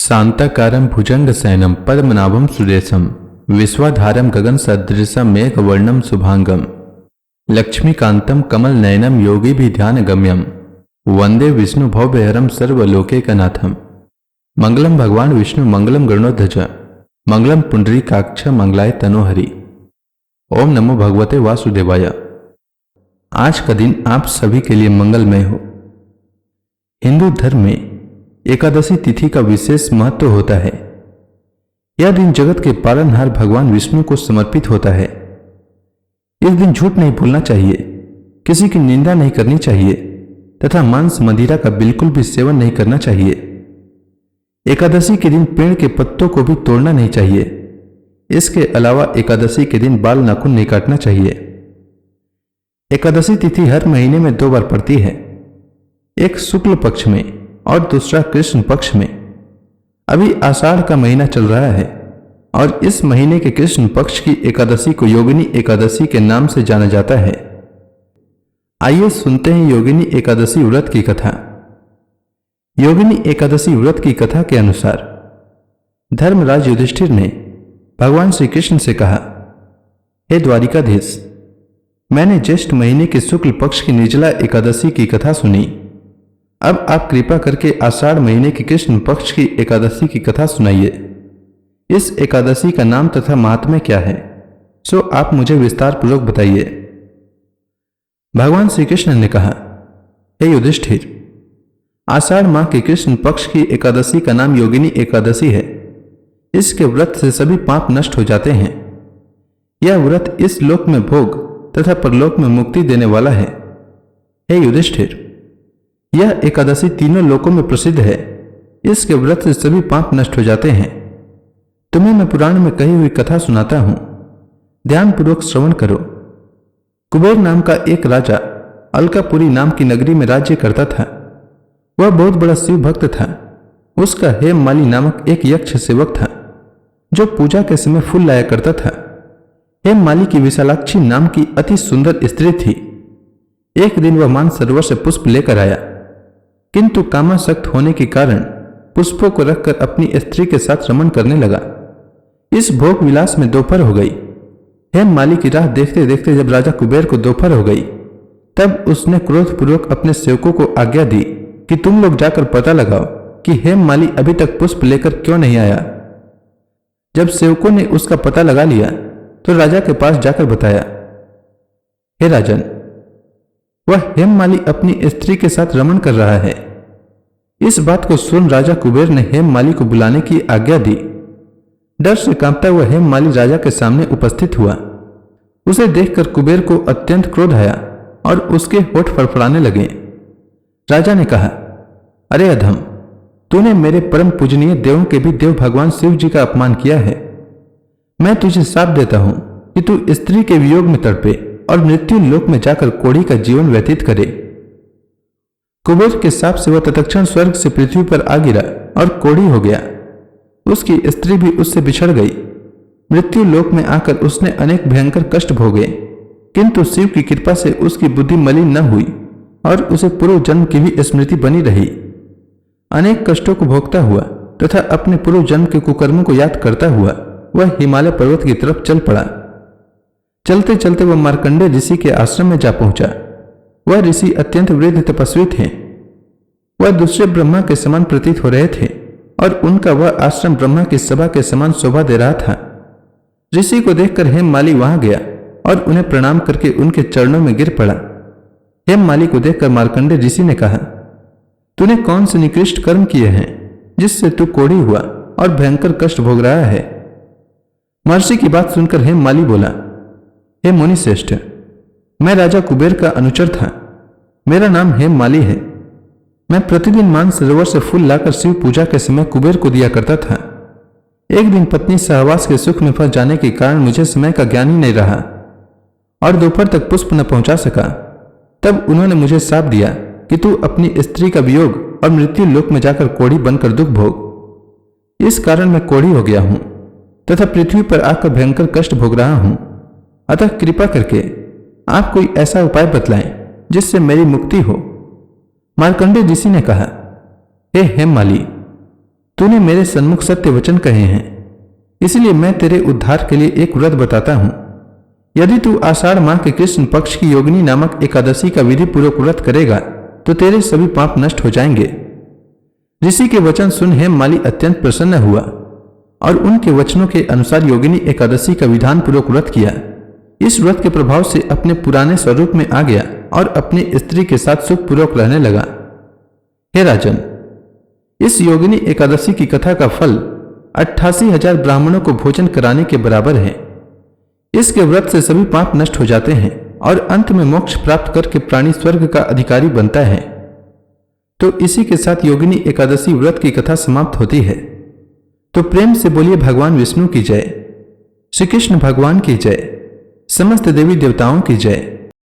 शांताकारं भुजंगशयनं पद्मनाभं सुरेशं विश्वाधारं गगनसदृशं मेघवर्णं शुभांगं लक्ष्मीकान्तं कमलनयनं योगिभिध्यानगम्यं वंदे विष्णुभवभयहरं सर्वलोकैकनाथं। मंगलम भगवान विष्णु मंगलम गरुड़ध्वज मंगलम पुंडरीकाक्ष मंगलाय तनोहरि। ओम नमो भगवते वासुदेवाय। आज का दिन आप सभी के लिए मंगलमय हो। हिंदू धर्म में एकादशी तिथि का विशेष महत्व होता है। यह दिन जगत के पालनहार भगवान विष्णु को समर्पित होता है। इस दिन झूठ नहीं बोलना चाहिए, किसी की निंदा नहीं करनी चाहिए तथा मांस मदिरा का बिल्कुल भी सेवन नहीं करना चाहिए। एकादशी के दिन पेड़ के पत्तों को भी तोड़ना नहीं चाहिए। इसके अलावा एकादशी के दिन बाल नाखून नहीं काटना चाहिए। एकादशी तिथि हर महीने में 2 बार पड़ती है, एक शुक्ल पक्ष में और दूसरा कृष्ण पक्ष में। अभी आषाढ़ का महीना चल रहा है और इस महीने के कृष्ण पक्ष की एकादशी को योगिनी एकादशी के नाम से जाना जाता है। आइए सुनते हैं योगिनी एकादशी व्रत की कथा। योगिनी एकादशी व्रत की कथा के अनुसार धर्मराज युधिष्ठिर ने भगवान श्री कृष्ण से कहा, हे द्वारिकाधीश, मैंने ज्येष्ठ महीने के शुक्ल पक्ष की निर्जला एकादशी की कथा सुनी। अब आप कृपा करके आषाढ़ महीने की कृष्ण पक्ष की एकादशी की कथा सुनाइए। इस एकादशी का नाम तथा महात्म्य क्या है, सो आप मुझे विस्तार पूर्वक बताइए। भगवान श्री कृष्ण ने कहा, हे युधिष्ठिर, आषाढ़ माह के कृष्ण पक्ष की एकादशी का नाम योगिनी एकादशी है। इसके व्रत से सभी पाप नष्ट हो जाते हैं। यह व्रत इस लोक में भोग तथा परलोक में मुक्ति देने वाला है। हे युधिष्ठिर, यह एकादशी तीनों लोकों में प्रसिद्ध है। इसके व्रत से सभी पाप नष्ट हो जाते हैं। तुम्हें मैं पुराण में कही हुई कथा सुनाता हूं, ध्यानपूर्वक श्रवण करो। कुबेर नाम का एक राजा अलकापुरी नाम की नगरी में राज्य करता था। वह बहुत बड़ा शिव भक्त था। उसका हेममाली नामक एक यक्ष सेवक था जो पूजा के समय फूल लाया करता था। हेममाली की विशालाक्षी नाम की अति सुंदर स्त्री थी। एक दिन वह मानसरोवर से पुष्प लेकर आया, किंतु कामासक्त होने के कारण पुष्पों को रखकर अपनी स्त्री के साथ रमण करने लगा। इस भोग विलास में दोपहर हो गई। हेममाली की राह देखते देखते जब राजा कुबेर को दोपहर हो गई, तब उसने क्रोधपूर्वक अपने सेवकों को आज्ञा दी कि तुम लोग जाकर पता लगाओ कि हेममाली अभी तक पुष्प लेकर क्यों नहीं आया। जब सेवकों ने उसका पता लगा लिया तो राजा के पास जाकर बताया, हे राजन, वह हेममाली अपनी स्त्री के साथ रमण कर रहा है। इस बात को सुन राजा कुबेर ने हेममाली को बुलाने की आज्ञा दी। डर से कांपता हुआ हेममाली राजा के सामने उपस्थित हुआ। उसे देखकर कुबेर को अत्यंत क्रोध आया और उसके होठ फड़फड़ाने लगे। राजा ने कहा, अरे अधम, तूने मेरे परम पूजनीय देवों के भी देव भगवान शिव जी का अपमान किया है। मैं तुझे शाप देता हूं कि तू स्त्री के वियोग में तड़पे और मृत्यु लोक में जाकर कोढ़ी का जीवन व्यतीत करे। कुबेर के शाप से वह तत्क्षण स्वर्ग से पृथ्वी पर आ गिरा और कोढ़ी हो गया। उसकी स्त्री भी उससे बिछड़ गई। मृत्यु लोक में आकर उसने अनेक भयंकर कष्ट भोगे, किंतु शिव की कृपा से उसकी बुद्धि मलिन न हुई और उसे पूर्व जन्म की भी स्मृति बनी रही। अनेक कष्टों को भोगता हुआ तथा अपने पूर्व जन्म के कुकर्मों को याद करता हुआ वह हिमालय पर्वत की तरफ चल पड़ा। चलते चलते वह मार्कंडेय ऋषि के आश्रम में जा पहुंचा। वह ऋषि अत्यंत वृद्ध तपस्वी थे। वह दूसरे ब्रह्मा के समान प्रतीत हो रहे थे और उनका वह आश्रम ब्रह्मा की सभा के समान शोभा दे रहा था। ऋषि को देखकर हेममाली वहां गया और उन्हें प्रणाम करके उनके चरणों में गिर पड़ा। हेममाली को देखकर मार्कंडेय ऋषि ने कहा, तूने कौन से निकृष्ट कर्म किए हैं जिससे तू कोढ़ी हुआ और भयंकर कष्ट भोग रहा है। महर्षि की बात सुनकर हेममाली बोला, हे मुनि श्रेष्ठ, मैं राजा कुबेर का अनुचर था। मेरा नाम हेममाली है। मैं प्रतिदिन मानसरोवर से फूल लाकर शिव पूजा के समय कुबेर को दिया करता था। एक दिन पत्नी सहवास के सुख में फंस जाने के कारण मुझे समय का ज्ञान ही नहीं रहा और दोपहर तक पुष्प न पहुंचा सका। तब उन्होंने मुझे शाप दिया कि तू अपनी स्त्री का वियोग और मृत्यु लोक में जाकर कोढ़ी बनकर दुख भोग। इस कारण मैं कोढ़ी हो गया हूं तथा पृथ्वी पर आकर भयंकर कष्ट भोग रहा हूं। अतः कृपा करके आप कोई ऐसा उपाय बतलाएं जिससे मेरी मुक्ति हो। मार्कंडेय ऋषि ने कहा, हे हेममाली, तूने मेरे सन्मुख सत्य वचन कहे हैं, इसलिए मैं तेरे उद्धार के लिए एक व्रत बताता हूं। यदि तू आषाढ़ माह के कृष्ण पक्ष की योगिनी नामक एकादशी का विधि पूर्वक व्रत करेगा तो तेरे सभी पाप नष्ट हो जाएंगे। ऋषि के वचन सुन हेममाली अत्यंत प्रसन्न हुआ और उनके वचनों के अनुसार योगिनी एकादशी का विधान पूर्वक व्रत किया। इस व्रत के प्रभाव से अपने पुराने स्वरूप में आ गया और अपनी स्त्री के साथ सुखपूर्वक रहने लगा। हे राजन, इस योगिनी एकादशी की कथा का फल 88,000 ब्राह्मणों को भोजन कराने के बराबर है। इसके व्रत से सभी पाप नष्ट हो जाते हैं और अंत में मोक्ष प्राप्त करके प्राणी स्वर्ग का अधिकारी बनता है। तो इसी के साथ योगिनी एकादशी व्रत की कथा समाप्त होती है। तो प्रेम से बोलिए भगवान विष्णु की जय, श्री कृष्ण भगवान की जय, समस्त देवी देवताओं की जय।